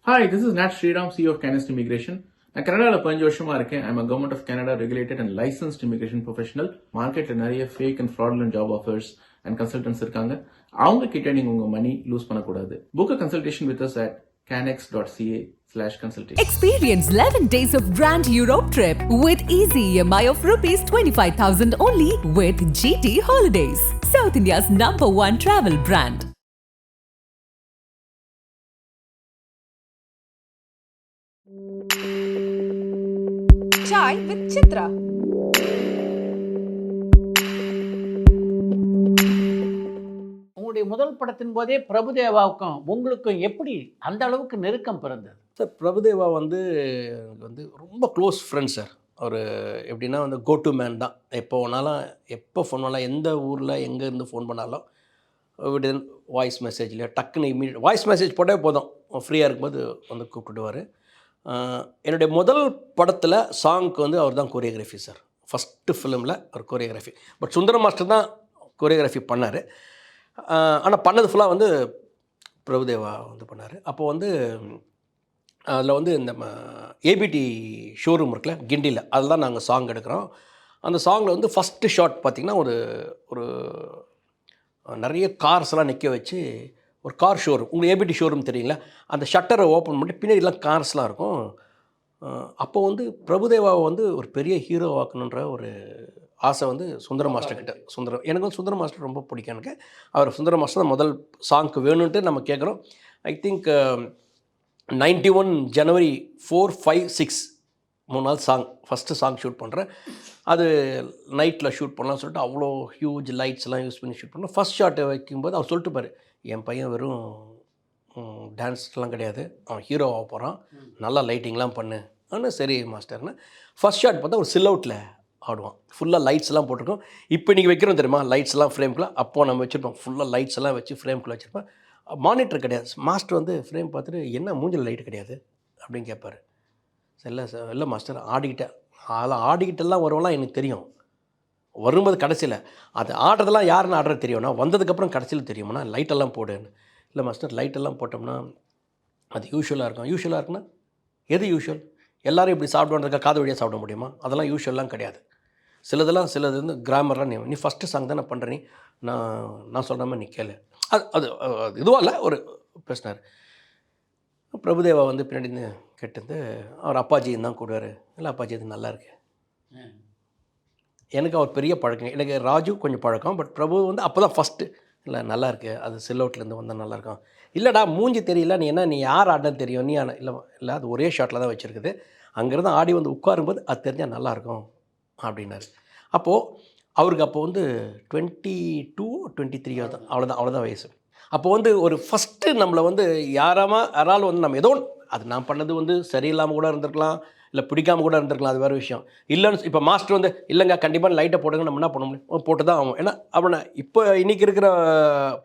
Hi, this is Nat Sriram, CEO of Canist Immigration. நான் கனடாவில் 15 வருஷமா இருக்கேன். I'm government of Canada regulated and licensed immigration professional. மார்க்கெட்ல நிறைய fake and fraudulent job offers and consultants இருக்காங்க. அவங்க கிட்ட நீங்க உங்க மணி லூஸ் பண்ணக்கூடாது. Book a consultation with us at canex.ca/consultation. Experience 11 days of Grand Europe trip with easy EMI of rupees 25,000 only with GT Holidays, South India's #1 travel brand. Chai with Chitra. உங்களுடைய முதல் படத்தின் போதே பிரபுதேவாவுக்கும் உங்களுக்கும் எப்படி அந்த அளவுக்கு நெருக்கம் பிறந்தது? சார் பிரபுதேவா வந்து எனக்கு வந்து ரொம்ப க்ளோஸ் ஃப்ரெண்ட் சார். அவர் எப்படின்னா வந்து கோ டு மேன் தான். எப்போ வேணாலும் எப்போ ஃபோன் பண்ணாலும் எந்த ஊரில் எங்கேருந்து ஃபோன் பண்ணாலும் விடின் வாய்ஸ் மெசேஜில் டக்குன்னு இமீடியட் வாய்ஸ் மெசேஜ் போட்டே போதும், ஃப்ரீயாக இருக்கும்போது வந்து கூப்பிட்டுடுவார். என்னுடைய முதல் படத்தில் சாங்க்கு வந்து அவர் தான் கோரியோகிராஃபி சார். ஃபஸ்ட்டு ஃபிலிமில் அவர் கோரியோகிராஃபி. பட் சுந்தரம் மாஸ்டர் தான் கோரியோகிராஃபி பண்ணார். ஆனால் பண்ணது ஃபுல்லாக வந்து பிரபுதேவா வந்து பண்ணார். அப்போது வந்து அதில் வந்து இந்த ஏபிடி ஷோரூம் இருக்குல்ல கிண்டியில், அதில் தான் நாங்கள் சாங் எடுக்கிறோம். அந்த சாங்கில் வந்து ஃபஸ்ட்டு ஷாட் பார்த்திங்கன்னா ஒரு நிறைய கார்ஸ்லாம் நிற்க வச்சு ஒரு கார் ஷோரூம், உங்களுக்கு ஏபிடி ஷோரூம் தெரியுங்களா, அந்த ஷட்டரை ஓப்பன் பண்ணி பின்னாடிலாம் கார்ஸ்லாம் இருக்கும். அப்போ வந்து பிரபுதேவாவை வந்து ஒரு பெரிய ஹீரோ ஆக்கணுன்ற ஒரு ஆசை வந்து சுந்தரம் மாஸ்டர் கிட்ட. எனக்கு வந்து சுந்தரம் மாஸ்டர் ரொம்ப பிடிக்கும். எனக்கு அவர் சுந்தரம் மாஸ்டர் தான் முதல் சாங்க்கு வேணும்ன்ட்டு நம்ம கேட்குறோம். ஐ திங்க் 91 ஜனவரி 4, 5, 6 3 நாள் சாங், ஃபஸ்ட்டு சாங் ஷூட் பண்ணுறேன். அது நைட்டில் ஷூட் பண்ணலாம்னு சொல்லிட்டு அவ்வளோ ஹியூஜ் லைட்ஸ்லாம் யூஸ் பண்ணி ஷூட் பண்ணோம். ஃபஸ்ட் ஷாட்டை வைக்கும்போது அவர் சொல்லிட்டு பாரு, என் பையன் வெறும் டான்ஸ்லாம் கிடையாது, அவன் ஹீரோ ஆக போகிறான், நல்லா லைட்டிங்லாம் பண்ணு. ஆனால் சரி மாஸ்டர்னு ஃபஸ்ட் ஷாட் பார்த்தா ஒரு சில் அவுட்டில் ஆடுவான். ஃபுல்லாக லைட்ஸ்லாம் போட்டிருக்கோம். இப்போ நீங்கள் வைக்கிறோம் தெரியுமா லைட்ஸ்லாம் ஃப்ரேம்குள்ளே, அப்போது நம்ம வச்சுருப்போம் ஃபுல்லாக லைட்ஸ் எல்லாம் வச்சு ஃப்ரேம்குள்ளே வச்சுருப்பேன். மானிட்டர் கிடையாது. மாஸ்டர் வந்து ஃப்ரேம் பார்த்துட்டு என்ன மூஞ்சில் லைட்டு கிடையாது அப்படின்னு கேட்பார். இல்லை சார், இல்லை மாஸ்டர் ஆடிக்கிட்டேன், அதெல்லாம் ஆடிக்கிட்டெல்லாம் வருவலாம் எனக்கு தெரியும், வரும்போது கடைசியில் அது ஆடுறதெல்லாம் யாருன்னு ஆடுறது தெரியும்னா வந்ததுக்கப்புறம் கடைசியில் தெரியும்னா லைட்டெல்லாம் போடுன்னு. இல்லை மாஸ்டர் லைட்டெல்லாம் போட்டோம்னா அது யூஷுவலாக இருக்கும். யூஷுவலாக இருக்குன்னா எது யூஷுவல்? எல்லோரும் இப்படி சாப்பிடுவான்றதுக்காக காது வழியாக சாப்பிட முடியுமா? அதெல்லாம் யூஷுவல்லாம் கிடையாது. சிலது வந்து கிராமர்லாம் நீ ஃபஸ்ட்டு சாங் தானே பண்ணுற, நான் சொல்கிற மாதிரி நீ கேளு. அது இதுவாக இல்லை, ஒரு பேசினார். பிரபுதேவா வந்து பின்னாடி கேட்டது அவர் அப்பாஜின்னு தான் கூடுவார். இல்லை அப்பாஜி இது நல்லா இருக்கு. எனக்கு அவர் பெரிய பழக்கம், எனக்கு ராஜு கொஞ்சம் பழக்கம். பட் பிரபு வந்து அப்போ தான் ஃபஸ்ட்டு இல்லை நல்லா இருக்கு, அது சில்லவுட்லேருந்து வந்தால் நல்லாயிருக்கும். இல்லைடா மூஞ்சி தெரியல, நீ யார் ஆடன்னு தெரியும், நீ இல்லை அது ஒரே ஷாட்டில் தான் வச்சுருக்குது, அங்கேருந்து ஆடி வந்து உட்காரும்போது அது தெரிஞ்சால் நல்லாயிருக்கும் அப்படின்னாரு. அப்போது அவருக்கு அப்போ வந்து 22 23 தான், அவ்வளோதான் வயசு. அப்போ வந்து ஒரு ஃபஸ்ட்டு நம்மளை வந்து யாராலும் வந்து நம்ம ஏதோ அது நான் பண்ணது வந்து சரியில்லாமல் கூட இருந்திருக்கலாம், இல்லை பிடிக்காமல் கூட இருந்திருக்கலாம், அது வேறு விஷயம். இல்லைன்னு இப்போ மாஸ்டர் வந்து இல்லைங்க கண்டிப்பாக லைட்டை போடுங்க, நம்ம என்ன பண்ண முடியும், போட்டு தான் ஆகும். ஏன்னா அவனை இப்போ இன்றைக்கி இருக்கிற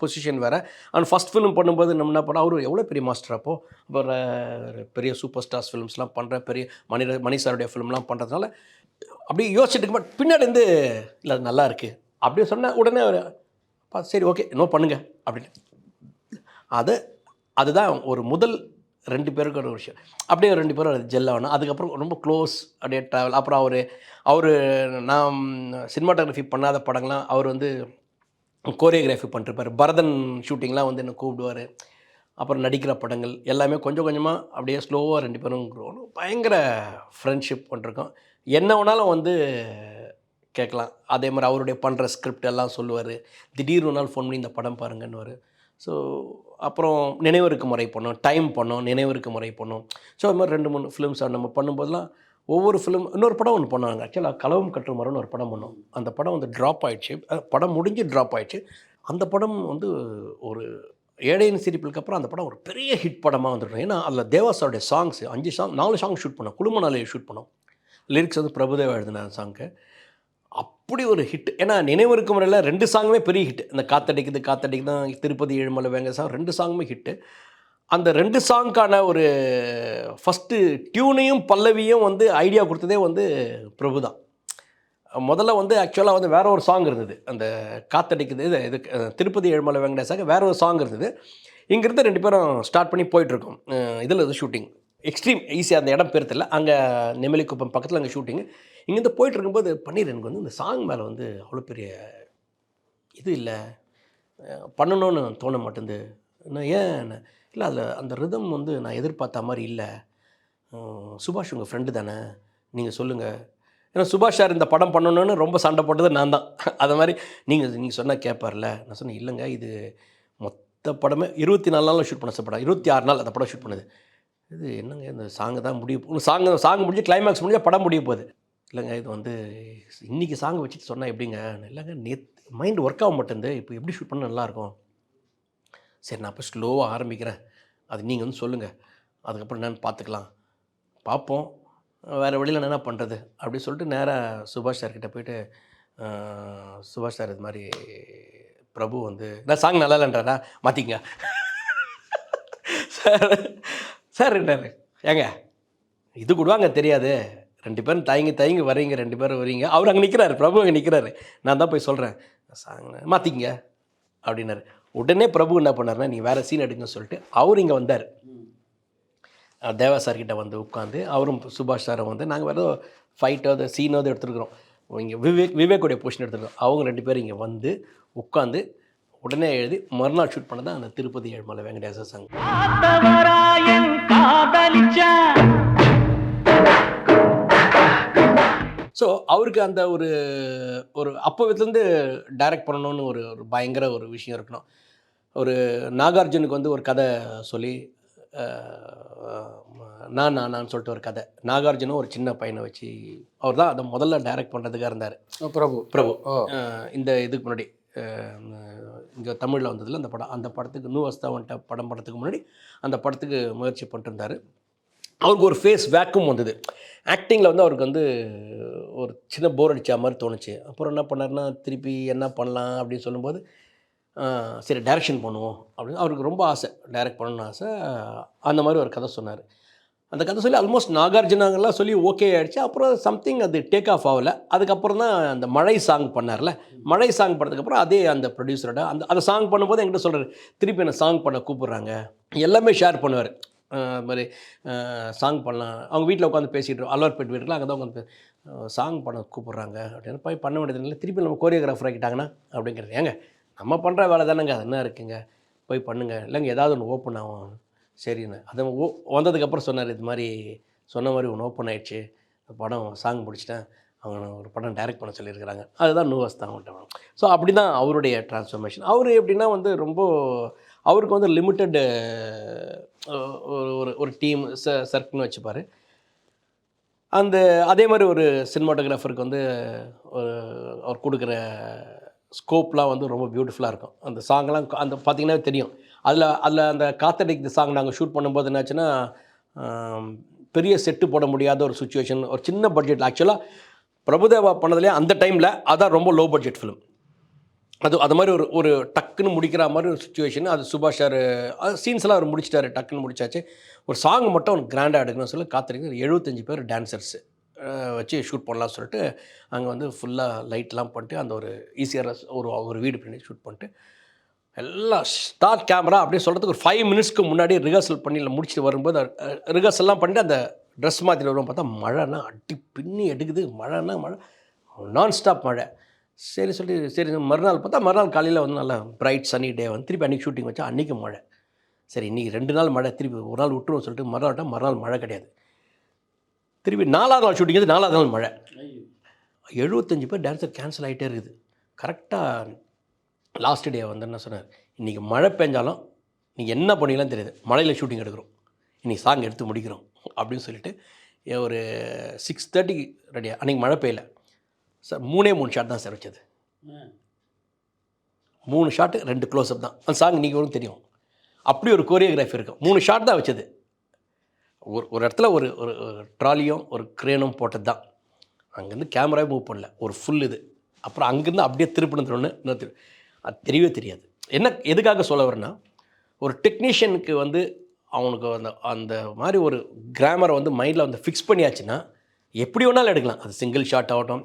பொசிஷன் வேறு. அவன் ஃபஸ்ட் ஃபிலிம் பண்ணும்போது நம்ம என்ன பண்ணோம், அவர் எவ்வளோ பெரிய மாஸ்டர் அப்போது, அப்புறம் பெரிய சூப்பர் ஸ்டார்ஸ் ஃபிலிம்ஸ்லாம் பண்ணுற பெரிய மணி சாருடைய ஃபிலிம்லாம் பண்ணுறதுனால அப்படி யோசிச்சுட்டு பட் பின்னாடி வந்து இல்லை அது நல்லா இருக்குது அப்படின்னு சொன்னால் உடனே அவர் சரி ஓகே இன்னும் பண்ணுங்க அப்படின்னு. அதுதான் ஒரு முதல் 2 பேருக்கு ஒரு விஷயம். அப்படியே 2 பேரும் அது ஜெல் ஆகணும். அதுக்கப்புறம் ரொம்ப க்ளோஸ் அப்படியே ட்ராவல். அப்புறம் அவர் நான் சினிமாட்டோகிராஃபி பண்ணாத படங்கள்லாம் அவர் வந்து கோரியோகிராஃபி பண்ணிருப்பார். பரதன் ஷூட்டிங்லாம் வந்து என்னை கூப்பிடுவார். அப்புறம் நடிக்கிற படங்கள் எல்லாமே கொஞ்சம் கொஞ்சமாக அப்படியே ஸ்லோவாக 2 பேரும் பயங்கர ஃப்ரெண்ட்ஷிப் பண்ணிருக்கோம். என்ன வேணாலும் வந்து கேட்கலாம். அதே மாதிரி அவருடைய பண்ணுற ஸ்கிரிப்ட் எல்லாம் சொல்லுவார். திடீர்னு ஒரு நாள் ஃபோன் பண்ணி இந்த படம் பாருங்கன்னுவார். ஸோ அப்புறம் நினைவிற்கு முறை பண்ணோம், டைம் பண்ணோம், நினைவிற்கு முறை பண்ணோம். ஸோ அது மாதிரி 2-3 ஃபிலிம்ஸ் நம்ம பண்ணும்போதெல்லாம் ஒவ்வொரு ஃபிலிம் இன்னொரு படம் ஒன்று பண்ணாங்க. ஆக்சுவலாக களவும் கற்று மரம்னு ஒரு படம் பண்ணோம். அந்த படம் வந்து ட்ராப் ஆகிடுச்சு. படம் முடிஞ்சு ட்ராப் ஆகிடுச்சு. அந்த படம் வந்து ஒரு ஏழையின் சிரிப்புக்கு அப்புறம் அந்த படம் ஒரு பெரிய ஹிட் படமாக வந்துடும். ஏன்னா அதில் தேவாசாருடைய சாங்ஸ் 4 சாங் ஷூட் பண்ணோம். குழுமநாளையை ஷூட் பண்ணோம். லிரிக்ஸ் வந்து பிரபுதேவா எழுதின சாங்க்கு. அப்படி ஒரு ஹிட். ஏன்னா நினைவிற்கு முறையில் 2 சாங்குமே பெரிய ஹிட். இந்த காத்தடிக்குது தான், திருப்பதி ஏழுமலை வேங்க சாங் 2 சாங்குமே ஹிட்டு. அந்த 2 சாங்க்கான ஒரு ஃபஸ்ட்டு டியூனையும் பல்லவியும் வந்து ஐடியா கொடுத்ததே வந்து பிரபு தான். முதல்ல வந்து ஆக்சுவலாக வந்து வேறு ஒரு சாங் இருந்தது. அந்த காத்தடிக்குது இது திருப்பதி ஏழுமலை வெங்கடேசாக வேறு ஒரு சாங் இருந்தது. இங்கேருந்து 2 பேரும் ஸ்டார்ட் பண்ணி போயிட்டுருக்கோம். இதில் இது ஷூட்டிங் எக்ஸ்ட்ரீம் ஈஸியாக அந்த இடம் பேர் தெரியல, அங்கே நெமிலிக்குப்பம் பக்கத்தில் அங்கே ஷூட்டிங்கு. இங்கேருந்து போயிட்டு இருக்கும்போது பன்னீர் எனக்கு வந்து இந்த சாங் மேலே வந்து அவ்வளோ பெரிய இது இல்லை, பண்ணணும்னு தோண மாட்டேங்குது. நான் ஏன் இல்லை அதில் அந்த ரிதம் வந்து நான் எதிர்பார்த்த மாதிரி இல்லை. சுபாஷ் உங்கள் ஃப்ரெண்டு தானே, நீங்கள் சொல்லுங்கள். ஏன்னா சுபாஷ் சார் இந்த படம் பண்ணணுன்னு ரொம்ப சண்டை போட்டது நான் தான். அது மாதிரி நீங்கள் சொன்னால் கேட்பார்ல. நான் சொன்னேன் இல்லைங்க, இது மொத்த படமே 24 நாளில் ஷூட் பண்ண படம், 26 நாள் அந்த படம் ஷூட் பண்ணுது. இது என்னங்க இந்த சாங்கு தான் முடியும், சாங் முடிஞ்சு கிளைமேக்ஸ் முடிஞ்சால் படம் முடிய போகுது. இல்லைங்க இது வந்து இன்றைக்கி சாங் வச்சுட்டு சொன்னால் எப்படிங்க. இல்லைங்க மைண்ட் ஒர்க் ஆக மாட்டேங்குது, இப்போ எப்படி ஷூட் பண்ண நல்லாயிருக்கும். சரி நான் அப்போ ஸ்லோவாக ஆரம்பிக்கிறேன், அது நீங்கள் வந்து சொல்லுங்கள், அதுக்கப்புறம் என்னென்னு பார்த்துக்கலாம், பார்ப்போம், வேறு வழியில் என்ன பண்ணுறது அப்படின்னு சொல்லிட்டு நேராக சுபாஷ் சார்கிட்ட போயிட்டு, சுபாஷ் சார் இது மாதிரி பிரபு வந்து நான் சாங் நல்லா இல்லைன்றாரா, மாற்றிங்க சார். சார் என்னாரு, ஏங்க இது கூட அங்கே தெரியாது, 2 பேரும் தயங்கி வரீங்க, 2 பேரும் வரீங்க, அவர் அங்கே நிற்கிறாரு, பிரபு அங்கே நிற்கிறாரு, நான் தான் போய் சொல்கிறேன் சாங் மாற்றிங்க அப்படின்னாரு. உடனே பிரபு என்ன பண்ணார்னா, நீங்கள் வேறு சீன் எடுங்கன்னு சொல்லிட்டு அவர் இங்கே வந்தார். தேவா சார்கிட்ட வந்து உட்காந்து அவரும் சுபாஷ் சாரும் வந்து நாங்கள் வேறு ஃபைட்டோ அது சீனோ அது எடுத்துருக்குறோம், இங்கே விவேக்குடைய போர்ஷன் எடுத்துருக்கோம். அவங்க 2 பேரும் இங்கே வந்து உட்காந்து உடனே எழுதி மறுநாள் ஷூட் பண்ண தான் அந்த திருப்பதி ஏழுமலை வெங்கடேச சாங். ஸோ அவருக்கு அந்த ஒரு அப்போத்துலேருந்து டைரக்ட் பண்ணணும்னு ஒரு பயங்கர ஒரு விஷயம் இருக்கணும். ஒரு நாகார்ஜுனுக்கு வந்து ஒரு கதை சொல்லி நான் சொல்லிட்டு ஒரு கதை, நாகார்ஜுனும் ஒரு சின்ன பையனை வச்சு அவர் தான் அதை முதல்ல டைரக்ட் பண்ணுறதுக்காக இருந்தார். பிரபு இந்த இதுக்கு முன்னாடி இங்கே தமிழில் வந்ததில் அந்த படத்துக்கு நூவஸ்தாவன்ட்ட படம் படத்துக்கு முன்னாடி அந்த படத்துக்கு முயற்சி பண்ணிட்டுருந்தார். அவருக்கு ஒரு ஃபேஸ் வேக்கும் வந்தது ஆக்டிங்கில், வந்து அவருக்கு வந்து ஒரு சின்ன போர் அடித்த மாதிரி தோணுச்சு. அப்புறம் என்ன பண்ணார்னா, திருப்பி என்ன பண்ணலாம் அப்படின்னு சொல்லும்போது சரி டைரக்ஷன் பண்ணுவோம் அப்படின்னு அவருக்கு ரொம்ப ஆசை, டைரக்ட் பண்ணணும்னு ஆசை. அந்த மாதிரி ஒரு கதை சொன்னார். அந்த கதை சொல்லி ஆல்மோஸ்ட் நாகார்ஜுனாங்கெல்லாம் சொல்லி ஓகே ஆகிடுச்சு. அப்புறம் சம்திங் அது டேக் ஆஃப் ஆகலை. அதுக்கப்புறம் தான் அந்த மழை சாங் பண்ணார்ல, மழை சாங் பண்ணதுக்கப்புறம் அதே அந்த ப்ரொடியூசரோட அந்த சாங் பண்ணும்போது என்கிட்ட சொல்கிறார், திருப்பி என்னை சாங் பண்ண கூப்பிட்றாங்க, எல்லாமே ஷேர் பண்ணுவார். அது மாதிரி சாங் பண்ணலாம், அவங்க வீட்டில் உட்காந்து பேசிகிட்டு அல்வார்பேட் வீட்டில் அங்கே தான் உட்காந்து சாங் பண்ண கூப்பிட்றாங்க அப்படின்னு போய் பண்ண வேண்டியது இல்லை, திருப்பி நம்ம கோரியோகிராஃபர் ஆகிட்டாங்கன்னா அப்படிங்கிறது. ஏங்க நம்ம பண்ணுற வேலை தானேங்க, அது என்ன இருக்குங்க, போய் பண்ணுங்கள், இல்லைங்க ஏதாவது ஒன்று ஓப்பன் ஆகும். சரிண்ணே அதை வந்ததுக்கப்புறம் சொன்னார், இது மாதிரி சொன்ன மாதிரி ஒன்று ஓப்பன் ஆகிடுச்சு, படம் சாங் முடிச்சிட்டேன், அவங்க ஒரு படம் டைரக்ட் பண்ண சொல்லியிருக்கிறாங்க, அதுதான் நூவஸ்தான். ஸோ அப்படி தான் அவருடைய ட்ரான்ஸ்ஃபர்மேஷன். அவர் எப்படின்னா வந்து ரொம்ப அவருக்கு வந்து லிமிட்டட் ஒரு டீம் சர்க்கிள்னு வச்சுப்பார். அதே மாதிரி ஒரு சினிமாட்டோகிராஃபருக்கு வந்து அவர் கொடுக்குற ஸ்கோப்லாம் வந்து ரொம்ப பியூட்டிஃபுல்லாக இருக்கும். அந்த சாங்கெலாம் அந்த பார்த்திங்கன்னா தெரியும். அதில் அந்த காத்தடிக்கு சாங் நாங்கள் ஷூட் பண்ணும்போது என்னாச்சுன்னா, பெரிய செட்டு போட முடியாத ஒரு சுச்சுவேஷன், ஒரு சின்ன பட்ஜெட். ஆக்சுவலாக பிரபுதேவா பண்ணதுலேயே அந்த டைமில் அதான் ரொம்ப லோ பட்ஜெட் ஃபிலிம். அது மாதிரி ஒரு டக்குன்னு முடிக்கிற மாதிரி ஒரு சுச்சுவேஷன். அது சுபாஷ் சார் சீன்ஸ்லாம் அவர் முடிச்சிட்டாரு, டக்குன்னு முடிச்சாச்சு. ஒரு சாங் மட்டும் அவனுக்கு கிராண்டாக எடுக்கணும்னு சொல்லி காத்திருக்க 75 பேர் டான்சர்ஸு வச்சு ஷூட் பண்ணலாம் சொல்லிட்டு அங்கே வந்து ஃபுல்லாக லைட்லாம் பண்ணிட்டு அந்த ஒரு ஈஸியாக ஒரு வீடு பண்ணி ஷூட் பண்ணிட்டு எல்லாம் ஸ்டார்ட் கேமரா அப்படின்னு சொல்கிறதுக்கு ஒரு 5 மினிட்ஸ்க்கு முன்னாடி ரிஹர்சல் பண்ணி முடிச்சுட்டு வரும்போது ரிஹர்சல்லாம் பண்ணிட்டு அந்த ட்ரெஸ் மாற்றிட்டு வருவோம். பார்த்தா மழைன்னா அடி பின்னி எடுக்குது, மழைன்னா மழை, நான் ஸ்டாப் மழை. சரி மறுநாள் பார்த்தா மறுநாள் காலையில் வந்து நல்லா பிரைட் சனி டே வந்து திருப்பி அன்றைக்கி ஷூட்டிங் வச்சா அன்றைக்கி மழை. சரி இன்றைக்கி 2 நாள் மழை, திருப்பி ஒரு நாள் விட்டுருவோம் சொல்லிட்டு மறுநாள் மழை கிடையாது. திருப்பி 4வது நாள் ஷூட்டிங், 4வது நாள் மழை. 75 பேர் டான்ஸர் கேன்சல் ஆகிட்டே இருக்குது. கரெக்டாக லாஸ்ட் டே வந்து என்ன சொன்னார், இன்றைக்கி மழை பெஞ்சாலும் நீங்கள் என்ன பண்ணிக்கலாம் தெரியாது, மழையில் ஷூட்டிங் எடுக்கிறோம், இன்றைக்கி சாங் எடுத்து முடிக்கிறோம் அப்படின்னு சொல்லிட்டு ஒரு 6:30 ரெடியாக. அன்றைக்கி மழை பெய்யல சார், 3 ஷாட் தான் சார் வச்சது. 3 ஷாட்டு 2 க்ளோஸ்அப் தான். அந்த சாங் இன்றைக்கி வரும் தெரியும். அப்படி ஒரு கோரியோகிராஃபி இருக்கும். 3 ஷாட் தான் வச்சது. ஒரு இடத்துல ஒரு ட்ராலியும் ஒரு க்ரேனும் போட்டது தான். அங்கேருந்து கேமராவே மூவ் பண்ணல, ஒரு ஃபுல் இது. அப்புறம் அங்கேருந்து அப்படியே திருப்பினு அது தெரியவே தெரியாது. எதுக்காக சொல்ல வரேன்னா, ஒரு டெக்னீஷியனுக்கு வந்து அவனுக்கு அந்த மாதிரி ஒரு கிராமரை வந்து மைண்டில் வந்து ஃபிக்ஸ் பண்ணியாச்சுன்னா எப்படி வேணாலும் எடுக்கலாம். அது சிங்கிள் ஷாட் ஆகட்டும்,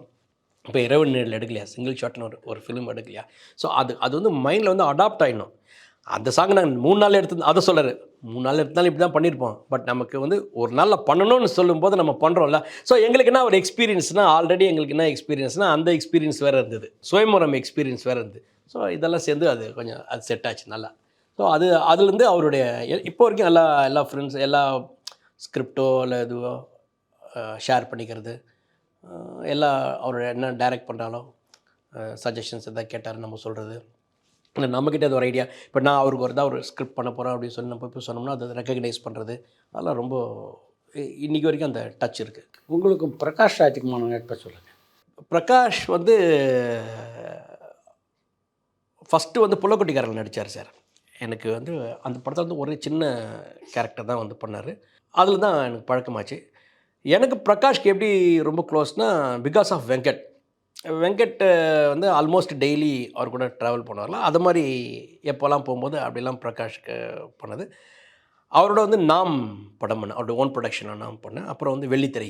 இப்போ இரவு நேரில் எடுக்கலையா சிங்கிள் ஷாட்னு ஒரு ஃபிலிம் எடுக்கலையா, ஸோ அது வந்து மைண்டில் வந்து அடாப்ட் ஆகிடணும். அந்த சாங் நாங்கள் 3 நாள் எடுத்து அதை சொல்கிறாரு 3 நாள் எடுத்தாலும் இப்படி தான் பண்ணியிருப்போம். பட் நமக்கு வந்து ஒரு நாளில் பண்ணணும்னு சொல்லும்போது நம்ம பண்ணுறோம்ல. ஸோ எங்களுக்கு என்ன ஒரு எக்ஸ்பீரியன்ஸ்னால் ஆல்ரெடி எங்களுக்கு என்ன எக்ஸ்பீரியன்ஸ்னால் அந்த எக்ஸ்பீரியன்ஸ் வேறு இருந்தது, சுயம்பரம் எக்ஸ்பீரியன்ஸ் வேறு இருந்தது. ஸோ இதெல்லாம் சேர்ந்து அது கொஞ்சம் அது செட் ஆச்சு நல்லா. ஸோ அதுலேருந்து அவருடைய இப்போ வரைக்கும் எல்லா ஃப்ரெண்ட்ஸ் எல்லா ஸ்கிரிப்டோ இல்லை இதுவோ ஷேர் பண்ணிக்கிறது, எல்லா அவர் என்ன டைரக்ட் பண்ணுறாலோ சஜஷன்ஸ் எதாவது கேட்டார் நம்ம சொல்கிறது, இல்லை நம்மக்கிட்ட அது ஒரு ஐடியா. இப்போ நான் அவருக்கு ஒரு ஸ்கிரிப்ட் பண்ண போகிறேன் அப்படின்னு சொல்லி நம்ம போய் சொன்னோம்னா அதை ரெக்கக்னைஸ் பண்ணுறது, அதெல்லாம் ரொம்ப இன்றைக்கி வரைக்கும் அந்த டச் இருக்குது. உங்களுக்கும் பிரகாஷ் ராஜ்குமார் நட்பை சொல்லுங்கள். பிரகாஷ் வந்து ஃபஸ்ட்டு வந்து புள்ளக்குட்டிக்காரர்கள் நடித்தார் சார். எனக்கு வந்து அந்த படத்தில் வந்து ஒரு சின்ன கேரக்டர் தான் வந்து பண்ணார். அதில் தான் எனக்கு பழக்கமாச்சு. எனக்கு பிரகாஷ்க்கு எப்படி ரொம்ப க்ளோஸ்னால் பிகாஸ் ஆஃப் வெங்கட் வந்து ஆல்மோஸ்ட் டெய்லி அவர் கூட ட்ராவல் பண்ணுவார்ல, அது மாதிரி எப்போல்லாம் போகும்போது அப்படிலாம் பிரகாஷ்க்கு பண்ணது. அவரோட வந்து நாம் படம் பண்ணேன், அவரோட ஓன் ப்ரொடக்ஷனாக நாம் பண்ணேன். அப்புறம் வந்து வெள்ளித்திரை,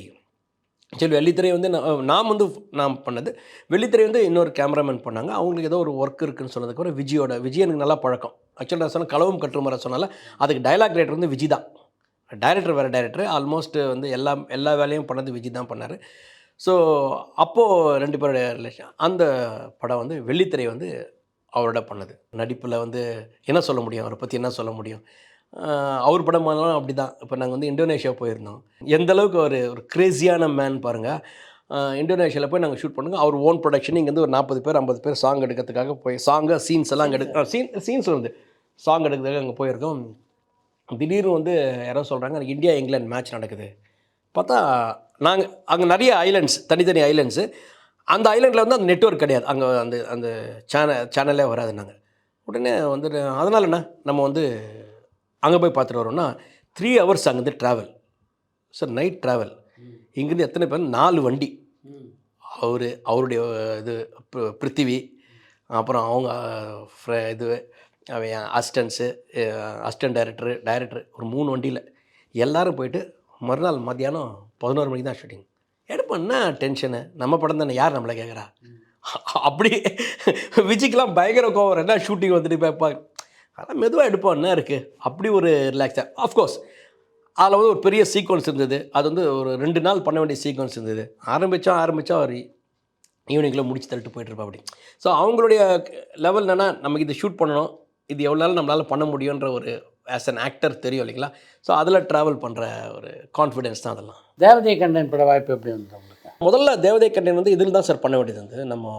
சரி வெள்ளித்திரை வந்து நாம் வந்து நாம் பண்ணது. வெள்ளித்திரை வந்து இன்னொரு கேமராமேன் பண்ணாங்க. அவங்களுக்கு ஏதோ ஒரு ஒர்க் இருக்குதுன்னு சொன்னதுக்கப்புறம் விஜய் எனக்கு நல்லா பழக்கம். ஆக்சுவலாக நான் சொன்ன களவும் கற்றுமர சொன்னால அதுக்கு டைலாக் ரைட்டர் வந்து விஜய் தான், டைரக்டர் வேறு டைரக்டர். ஆல்மோஸ்ட் வந்து எல்லா வேலையும் பண்ணது விஜய் தான் பண்ணார். ஸோ அப்போது 2 பேருடைய ரிலேஷன். அந்த படம் வந்து வெள்ளித்திரை வந்து அவரோட பண்ணது. நடிப்பில் வந்து என்ன சொல்ல முடியும், அவரை பற்றி என்ன சொல்ல முடியும். அவர் படம் பண்ணாலும் அப்படி தான். இப்போ நாங்கள் வந்து இந்தோனேஷியா போயிருந்தோம். எந்த அளவுக்கு ஒரு க்ரேஸியான மேன் பாருங்கள். இந்தோனேஷியாவில் போய் நாங்கள் ஷூட் பண்ணுங்க. அவர் ஓன் ப்ரொடக்ஷன் இங்கேருந்து ஒரு 40 பேர் 50 பேர் சாங் எடுக்கிறதுக்காக போய் சீன்ஸ் எல்லாம் அங்கே சீன்ஸ் வந்து சாங் எடுக்கிறதுக்காக அங்கே போயிருக்கோம். திடீர்னு வந்து யாரோ சொல்கிறாங்க எனக்கு இந்தியா இங்கிலாந்து மேட்ச் நடக்குது. பார்த்தா நாங்கள் அங்கே நிறைய ஐலண்ட்ஸ், தனித்தனி ஐலண்ட்ஸு. அந்த ஐலண்டில் வந்து அந்த நெட்வொர்க் கிடையாது, அங்கே அந்த சேனலே வராது. நாங்கள் உடனே வந்துட்டு அதனால் என்ன நம்ம வந்து அங்கே போய் பார்த்துட்டு வரோம்னா 3 hours அங்கேருந்து ட்ராவல் சார், நைட் ட்ராவல். இங்கேருந்து எத்தனை பேர், 4 வண்டி. அவருடைய இது பிருத்திவி, அப்புறம் அவங்க இது அவன் அசிஸ்டன்ட் டைரக்டர் ஒரு 3 வண்டியில் எல்லோரும் போயிட்டு மறுநாள் மத்தியானம் 11 மணிக்கு தான் ஷூட்டிங். எடுப்போன்னா டென்ஷனு, நம்ம படம் தானே, யார் நம்மளை கேட்குறா. அப்படி விஜய்க்கெலாம் பயங்கர கோவம், என்ன ஷூட்டிங் வந்துட்டு இப்போ அதெல்லாம் மெதுவாக எடுப்போம் என்ன இருக்குது, அப்படி ஒரு ரிலாக்ஸாக. ஆஃப்கோர்ஸ் அதில் வந்து ஒரு பெரிய சீக்வன்ஸ் இருந்தது. அது வந்து ஒரு 2 நாள் பண்ண வேண்டிய சீக்வன்ஸ் இருந்தது. ஆரம்பித்தா ஒரு ஈவினிங்கில் முடிச்சு தள்ளிட்டு போயிட்டுருப்பா அப்படி. ஸோ அவங்களுடைய லெவல் என்னென்னா நமக்கு இது ஷூட் பண்ணணும், இது எவ்வளோ நாள் நம்மளால் பண்ண முடியுன்ற ஒரு ஆஸ் அன் ஆக்டர் தெரியும் இல்லைங்களா. ஸோ அதில் ட்ராவல் பண்ணுற ஒரு கான்ஃபிடென்ஸ் தான் அதெல்லாம். தேவதை கண்டன் பட வாய்ப்பு எப்படி வந்து உங்களுக்கு? முதல்ல தேவதை கண்டன் வந்து இதில் தான் சார் பண்ண வேண்டியது வந்து நம்ம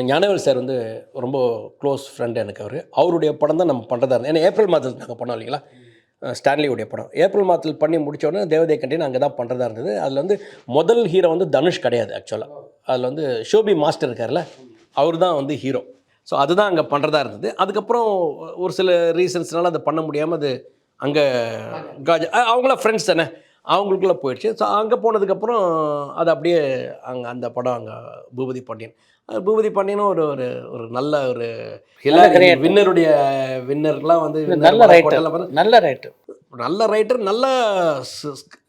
ஞானவேல் சார் வந்து ரொம்ப க்ளோஸ் ஃப்ரெண்டு எனக்கு. அவருடைய படம் தான் நம்ம பண்ணுறதா இருந்தது. ஏன்னா ஏப்ரல் மாதத்தில் நாங்கள் பண்ணோம் இல்லைங்களா, ஸ்டான்லியுடைய படம். ஏப்ரல் மாதத்தில் பண்ணி முடித்த உடனே தேவதை கண்டன் அங்கே தான் பண்ணுறதா இருந்தது. அதில் வந்து முதல் ஹீரோ வந்து தனுஷ் கிடையாது ஆக்சுவலாக. அதில் வந்து ஷோபி மாஸ்டர் இருக்கார்ல, அவர் தான் வந்து ஹீரோ. ஸோ அதுதான் அங்கே பண்ணுறதா இருந்தது. அதுக்கப்புறம் ஒரு சில ரீசன்ஸ்னால அதை பண்ண முடியாமல் அது அங்கே அவங்களாம் ஃப்ரெண்ட்ஸ் தானே, அவங்களுக்குள்ளே போயிடுச்சு. ஸோ அங்கே போனதுக்கப்புறம் அது அப்படியே அந்த படம் அங்கே பூபதி பாண்டியனும் ஒரு நல்ல ஒரு வின்னர்லாம் வந்து நல்ல ரைட்டர், நல்ல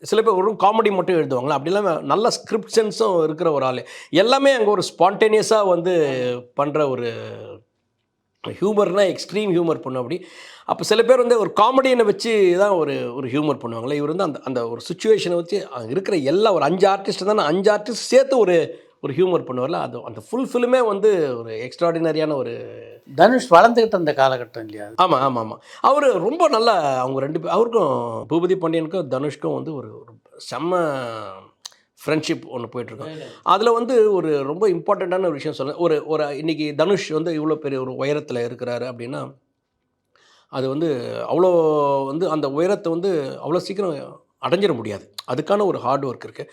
சில பேர் ஒரு காமெடி மட்டும் எழுதுவாங்களா, அப்படி இல்லாமல் நல்ல ஸ்கிரிப்ட் சென்ஸும் இருக்கிற ஒரு ஆள். எல்லாமே அங்கே ஒரு ஸ்பான்டேனியஸாக வந்து பண்ணுற ஒரு ஹியூமர்னால் எக்ஸ்ட்ரீம் ஹியூமர் பண்ணும் அப்படி. அப்போ சில பேர் வந்து ஒரு காமெடியை வச்சு தான் ஒரு ஹியூமர் பண்ணுவாங்களே, இவர் வந்து அந்த ஒரு சுச்சுவேஷனை வச்சு இருக்கிற ஒரு 5 ஆர்டிஸ்ட் தான் 5 ஆர்டிஸ்ட் சேர்த்து ஒரு ஹியூமர் பண்ணுவார்ல, அது அந்த ஃபுல் ஃபில்மே வந்து ஒரு எக்ஸ்ட்ராடினரியான ஒரு தனுஷ் வளர்ந்துக்கிட்ட அந்த காலகட்டம் இல்லையா. ஆமாம். அவர் ரொம்ப நல்லா அவங்க 2 பேர், அவருக்கும் பூபதி பாண்டியனுக்கும் தனுஷ்க்கும் வந்து ஒரு செம்ம ஃப்ரெண்ட்ஷிப் ஒன்று போயிட்டுருக்கோம். அதில் வந்து ஒரு ரொம்ப இம்பார்ட்டண்ட்டான ஒரு விஷயம் சொல்ல, ஒரு இன்றைக்கி தனுஷ் வந்து இவ்வளோ பெரிய ஒரு உயரத்தில் இருக்கிறாரு அப்படின்னா அது வந்து அவ்வளோ வந்து அந்த உயரத்தை வந்து அவ்வளோ சீக்கிரம் அடைஞ்சிட முடியாது. அதுக்கான ஒரு ஹார்ட் ஒர்க் இருக்குது.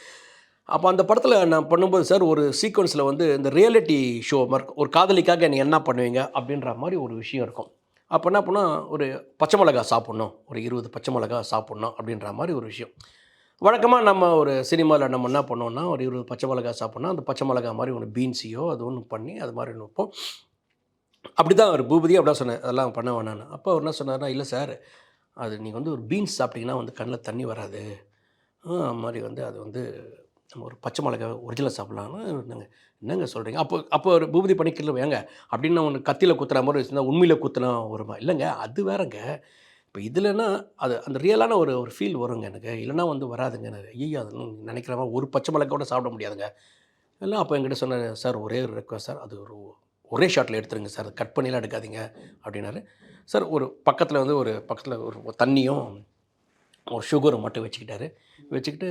அப்போ அந்த படத்தில் நான் பண்ணும்போது சார் ஒரு சீக்வன்ஸில் வந்து இந்த ரியாலிட்டி ஷோ மாதிரி ஒரு காதலிக்காக நீங்கள் என்ன பண்ணுவீங்க அப்படின்ற மாதிரி ஒரு விஷயம் இருக்கும். அப்போ என்ன பண்ணால் ஒரு பச்சை மிளகா சாப்பிட்ணும், ஒரு 20 பச்சை மிளகா சாப்பிட்ணும் அப்படின்ற மாதிரி ஒரு விஷயம். வழக்கமாக நம்ம ஒரு சினிமாவில் நம்ம என்ன பண்ணோம்னா ஒரு 20 பச்சை மிளகா சாப்பிட்ணும், அந்த பச்சை மிளகா மாதிரி ஒன்று பீன்ஸையோ அது ஒன்று பண்ணி அது மாதிரி ஒன்று வைப்போம். அப்படி தான் அவர் பூபதி அப்படிதான் சொன்னேன், அதெல்லாம் பண்ண வேணான்னு. அப்போ அவர் என்ன சொன்னார்னா, இல்லை சார் அது நீங்கள் வந்து ஒரு பீன்ஸ் சாப்பிட்டிங்கன்னா வந்து கண்ணில் தண்ணி வராது, அது மாதிரி வந்து அது வந்து நம்ம ஒரு பச்சை மிளகா ஒரிஜினல் சாப்பிட்லான்னு என்னங்க சொல்கிறீங்க? அப்போ ஒரு பூபதி பணிக்கரில் ஏங்க அப்படின்னு ஒன்று கத்தியில் குத்துற மாதிரி வச்சுருந்தா உண்மையில் குத்துனா வருமா? இல்லைங்க, அது வேறங்க. இப்போ இதுலன்னா அது அந்த ரியலான ஒரு ஒரு ஃபீல் வருங்க எனக்கு. இல்லைனா வராதுங்க. ஐயய்யோ! அது நினைக்கிற மாதிரி ஒரு பச்சை மிளகா கூட சாப்பிட முடியாதுங்க. எல்லாம் அப்போ என்கிட்ட சொன்னார், சார் ஒரே ஒரு ரெக்வஸ்ட் சார், அது ஒரே ஷாட்டில் எடுத்துருங்க சார், கட் பண்ணிலாம் எடுக்காதீங்க அப்படின்னாரு. சார் ஒரு பக்கத்தில் ஒரு தண்ணியும் ஒரு சுகரை மட்டும் வச்சுக்கிட்டு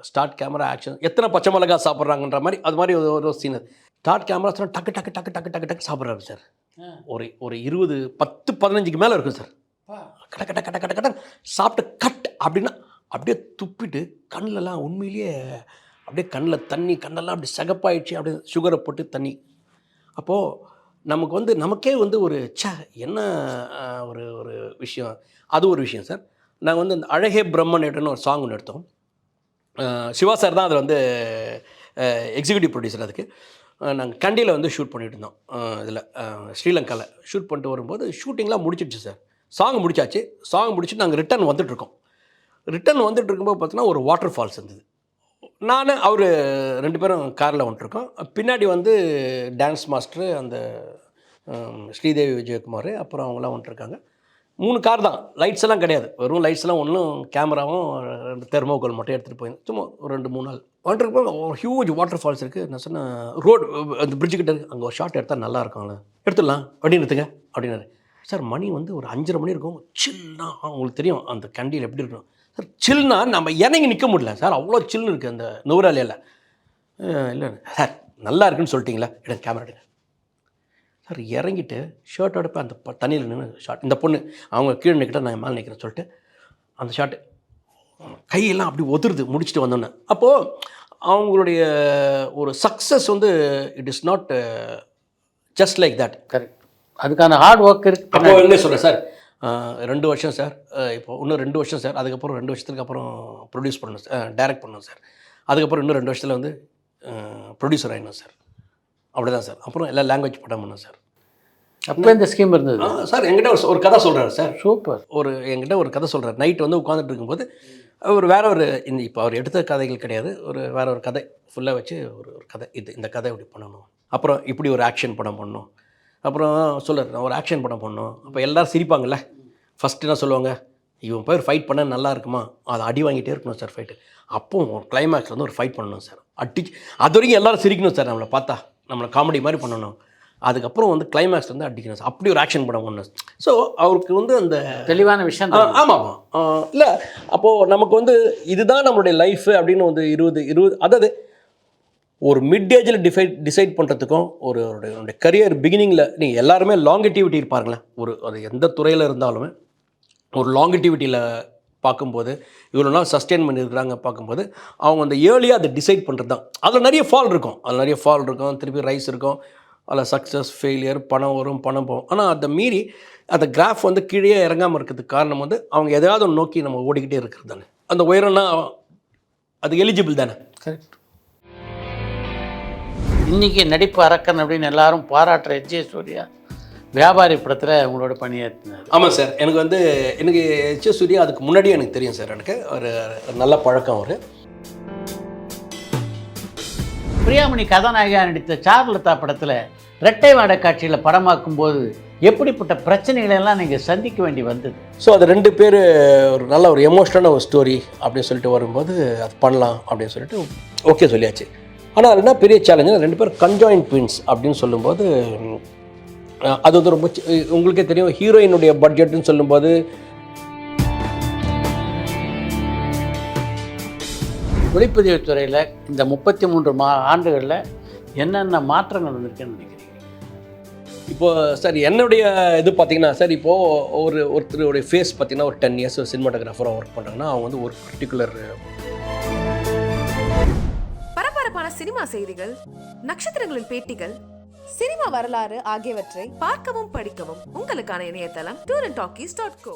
ஸ்டார்ட் கேமரா ஆக்ஷன். எத்தனை பச்சை மிளகா சாப்பிட்றாங்கன்ற மாதிரி அது மாதிரி ஒரு சீன். ஸ்டார்ட் கேமரா சொன்னால் டக்கு டக்கு டக்கு டக்கு டக்கு டக்கு சாப்பிட்றாரு சார். ஒரு 20 10-15க்கு மேலே இருக்கும் சார். கட்ட கட்ட கட்ட கட்ட கட்ட சாப்பிட்டு கட் அப்படின்னா அப்படியே துப்பிட்டு கண்ணிலலாம் உண்மையிலேயே அப்படியே கண்ணில் தண்ணி, கண்ணெல்லாம் அப்படி சிகப்பாயிடுச்சு. அப்படியே சுகரை போட்டு தண்ணி. அப்போது நமக்கே ஒரு என்ன ஒரு விஷயம். அது ஒரு விஷயம் சார். நாங்கள் அந்த அழகே பிரம்மனேட்டன்னு ஒரு சாங் ஒன்று எடுத்தோம். சிவா சார் தான் அதில் எக்ஸிக்யூட்டிவ் ப்ரொடியூசர். அதுக்கு நாங்கள் கண்டியில் ஷூட் பண்ணிட்டு இருந்தோம். இதில் ஸ்ரீலங்காவில் ஷூட் பண்ணிட்டு வரும்போது ஷூட்டிங்லாம் முடிச்சிடுச்சு சார். சாங் முடிச்சாச்சு. சாங் முடிச்சுட்டு நாங்கள் ரிட்டர்ன் வந்துட்டுருக்கோம். இருக்கும்போது பார்த்தீங்கன்னா ஒரு வாட்டர் ஃபால்ஸ் இருந்தது. நான் அவர் 2 பேரும் காரில் வந்துட்டுருக்கோம். பின்னாடி டான்ஸ் மாஸ்டரு அந்த ஸ்ரீதேவி விஜயகுமார் அப்புறம் அவங்களாம் வந்துட்டுருக்காங்க. 3 கார் தான், லைட்ஸ் எல்லாம் கிடையாது. வெறும் லைட்ஸ் எல்லாம் ஒன்றும், கேமராவும் 2 தெர்மோகோல் மட்டும் எடுத்துகிட்டு போயிருந்தேன். சும்மா ஒரு 2-3 நாள் வந்துட்டு ஒரு ஹியூஜ் வாட்டர் ஃபால்ஸ் இருக்குது. நான் சொன்னேன் ரோடு அந்த பிரிட்ஜு கிட்ட இருக்குது, அங்கே ஒரு ஷாட் எடுத்தால் நல்லா இருக்கும்ல, எடுத்துடலாம் அப்படின்னுங்க அப்படின்னாரு. சார் மணி ஒரு 5:30 மணி இருக்கும். சில்னா உங்களுக்கு தெரியும் அந்த கண்டியில் எப்படி இருக்கும் சார். சில்னா நம்ம இறங்கி நிற்க முடியல சார், அவ்வளோ சில்னு இருக்குது அந்த நூறாலியில். இல்லை சார் நல்லா இருக்குன்னு சொல்லிட்டீங்களா, எடுங்க கேமரா எடுங்க சார். இறங்கிட்டு ஷர்ட்டோட போய் அந்த தண்ணியில் நின்று ஷாட். இந்த பொண்ணு அவங்க கீழே நிற்கிட்ட நான் மேலே நிற்கிறேன் சொல்லிட்டு அந்த ஷாட்டு கையெல்லாம் அப்படி ஒதுருது முடிச்சுட்டு வந்தோன்னே. அப்போது அவங்களுடைய ஒரு success it is not just like that. Correct, அதுக்கான ஹார்ட் ஒர்க் இருக்குது. அப்போ என்ன சொல்கிறேன் சார், 2 வருஷம் சார், இப்போ இன்னும் 2 வருஷம் சார், அதுக்கப்புறம் 2 வருஷத்துக்கு அப்புறம் ப்ரொடியூஸ் பண்ணணும் சார், டைரக்ட் பண்ணணும் சார், அதுக்கப்புறம் இன்னும் 2 வருஷத்தில் ப்ரொடியூசர் ஆகிடணும் சார், அப்படிதான் சார். அப்புறம் எல்லா லாங்குவேஜ் படம் பண்ணோம் சார். அப்போ இந்த ஸ்கீம் இருந்தது சார். என்கிட்ட ஒரு கதை சொல்கிறார் சார். சூப்பர். என்கிட்ட ஒரு கதை சொல்கிறார். நைட் உட்காந்துட்டு இருக்கும்போது வேற ஒரு இப்போ அவர் எடுத்த கதைகள் கிடையாது, வேற ஒரு கதை ஃபுல்லாக வச்சு ஒரு கதை, இந்த கதை இப்படி பண்ணணும், அப்புறம் இப்படி ஒரு ஆக்ஷன் படம் பண்ணணும், அப்புறம் நான் ஒரு ஆக்ஷன் படம் பண்ணணும். அப்போ எல்லோரும் சிரிப்பாங்கள்ல. ஃபஸ்ட்டு என்ன சொல்லுவாங்க, இவன் போய் ஒரு ஃபைட் பண்ண நல்லா இருக்குமா, அதை அடி வாங்கிட்டே இருக்கணும் சார் ஃபைட்டு. அப்போ ஒரு கிளைமேக்ஸில் ஒரு ஃபைட் பண்ணணும் சார், அடிச்சு அது வரைக்கும் எல்லோரும் சிரிக்கணும் சார், நம்மளை பார்த்தா நம்மளை காமெடி மாதிரி பண்ணணும். அதுக்கப்புறம் கிளைமேக்ஸ் அடிக்கணும் சார், அப்படி ஒரு ஆக்ஷன் படம் பண்ணணும். ஸோ அவருக்கு அந்த தெளிவான விஷயம். ஆமாம் இல்லை, அப்போது நமக்கு இதுதான் நம்மளுடைய லைஃபு அப்படின்னு 20 அதாவது ஒரு மிட் ஏஜில் டிசைட் பண்ணுறதுக்கும் ஒரு கரியர் பிகினிங்கில் நீங்கள் எல்லாருமே லாங்கிட்டிவிட்டி இருப்பாருங்களேன். அது எந்த துறையில் இருந்தாலுமே ஒரு லாங்கிட்டிவிட்டியில் பார்க்கும்போது இவ்வளோ நாள் சஸ்டெயின் பண்ணியிருக்கிறாங்க பார்க்கும்போது அவங்க ஏர்லியாக அதை டிசைட் பண்ணுறது தான். அதில் நிறைய ஃபால் இருக்கும், திருப்பி ரைஸ் இருக்கும், அதில் சக்ஸஸ் ஃபெயிலியர், பணம் வரும் பணம் போகும். ஆனால் அதை மீறி அந்த கிராஃப் கீழே இறங்காமல் இருக்கிறதுக்கு காரணம் நம்ம எதையாவது ஒன்று நோக்கி நம்ம ஓடிக்கிட்டே இருக்கிறது தானே. அந்த உயரம்னா அது எலிஜிபிள் தானே. கரெக்ட். இன்றைக்கி நடிப்பு அரக்கன் அப்படின்னு எல்லாரும் பாராட்டுற எச்.ஜே. சூர்யா வியாபாரி படத்தில் உங்களோட பணியாற்றினார். ஆமாம் சார். எனக்கு எச்.ஜே. சூர்யா அதுக்கு முன்னாடியே எனக்கு தெரியும் சார். எனக்கு ஒரு நல்ல பழக்கம். பிரியாமணி கதாநாயகா நடித்த சாருலதா படத்தில் இரட்டை வாடகை காட்சியில் படமாக்கும் போது எப்படிப்பட்ட பிரச்சனைகளை எல்லாம் நீங்கள் சந்திக்க வேண்டி வந்தது? ஸோ அது 2 பேர் ஒரு நல்ல ஒரு எமோஷனலான ஒரு ஸ்டோரி அப்படின்னு சொல்லிட்டு வரும்போது அது பண்ணலாம் அப்படின்னு சொல்லிட்டு ஓகே சொல்லியாச்சு. ஆனால் அது என்ன பெரிய சேலஞ்சு, 2 பேர் கன்ஜாயின்ட் ட்வின்ஸ் அப்படின்னு சொல்லும்போது அது ரொம்ப உங்களுக்கே தெரியும். ஹீரோயினுடைய பட்ஜெட்னு சொல்லும்போது ஒளிப்பதிவு துறையில் இந்த 33 ஆண்டுகளில் என்னென்ன மாற்றங்கள் வந்திருக்குன்னு நினைக்கிறீங்க? இப்போது சார் என்னுடைய இது பார்த்திங்கன்னா சார், இப்போது ஒருத்தருடைய ஃபேஸ் பார்த்திங்கன்னா ஒரு 10 இயர்ஸ் சினிமாட்டோகிராஃபராக ஒர்க் பண்ணுறாங்கன்னா அவங்க ஒரு பர்டிகுலர் பரபரப்பான சினிமா செய்திகள், நட்சத்திரங்களின் பேட்டிகள், சினிமா வரலாறு ஆகியவற்றை பார்க்கவும் படிக்கவும் உங்களுக்கான இணையதளம் tourantalkies.co.